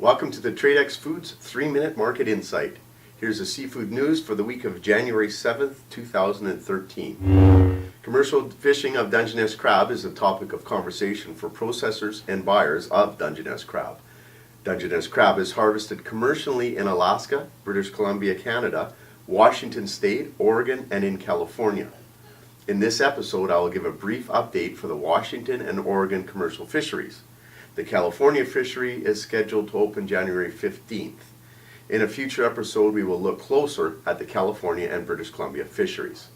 Welcome to the Tradex Foods 3-Minute Market Insight. Here's the seafood news for the week of January 7th, 2013. Commercial fishing of Dungeness crab is a topic of conversation for processors and buyers of Dungeness crab. Dungeness crab is harvested commercially in Alaska, British Columbia, Canada, Washington State, Oregon, and in California. In this episode, I will give a brief update for the Washington and Oregon commercial fisheries. The California fishery is scheduled to open January 15th. In a future episode, we will look closer at the California and British Columbia fisheries.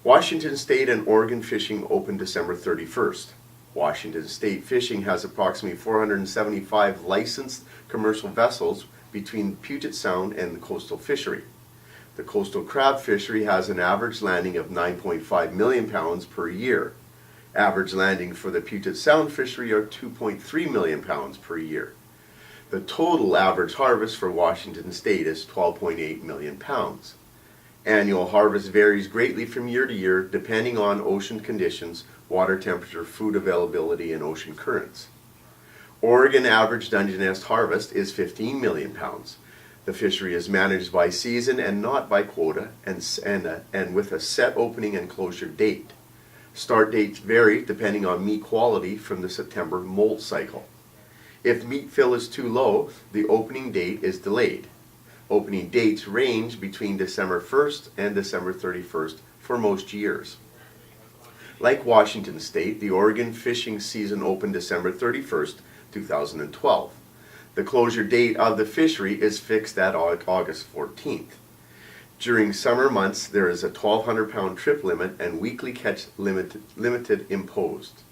Washington State and Oregon fishing open December 31st. Washington State fishing has approximately 475 licensed commercial vessels between Puget Sound and the coastal fishery. The coastal crab fishery has an average landing of 9.5 million pounds per year. Average landing for the Puget Sound fishery are 2.3 million pounds per year. The total average harvest for Washington State is 12.8 million pounds. Annual harvest varies greatly from year to year depending on ocean conditions, water temperature, food availability, and ocean currents. Oregon average Dungeness harvest is 15 million pounds. The fishery is managed by season and not by quota and with a set opening and closure date. Start dates vary depending on meat quality from the September molt cycle. If meat fill is too low, the opening date is delayed. Opening dates range between December 1st and December 31st for most years. Like Washington State, the Oregon fishing season opened December 31st, 2012. The closure date of the fishery is fixed at August 14th. During summer months, there is a 1,200 pound trip limit and weekly catch limits imposed.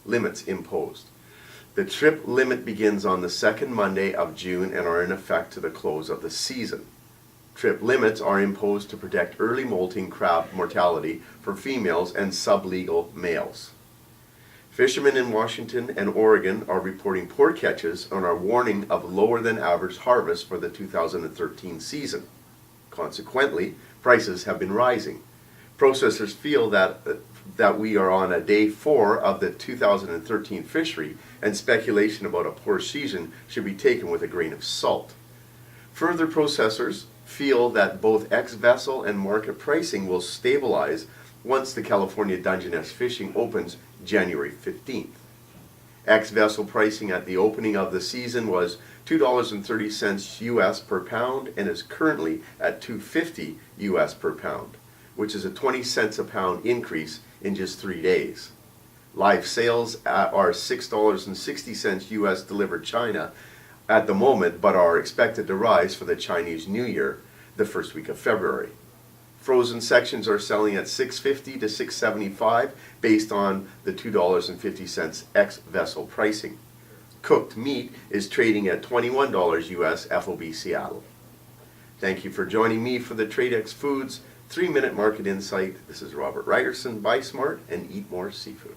The trip limit begins on the second Monday of June and are in effect to the close of the season. Trip limits are imposed to protect early molting crab mortality for females and sublegal males. Fishermen in Washington and Oregon are reporting poor catches and are warning of lower than average harvest for the 2013 season. Consequently, prices have been rising. Processors feel that we are on day 4 of the 2013 fishery, and speculation about a poor season should be taken with a grain of salt. Further, processors feel that both ex-vessel and market pricing will stabilize once the California Dungeness fishing opens January 15th. Ex-vessel pricing at the opening of the season was $2.30 US per pound and is currently at $2.50 US per pound, which is a 20 cents a pound increase in just 3 days. Live sales are $6.60 US delivered China at the moment, but are expected to rise for the Chinese New Year, the first week of February. Frozen sections are selling at $6.50 to $6.75 based on the $2.50 ex-vessel pricing. Cooked meat is trading at $21 US FOB Seattle. Thank you for joining me for the Tradex Foods 3-Minute Market Insight. This is Robert Reierson. Buy smart and eat more seafood.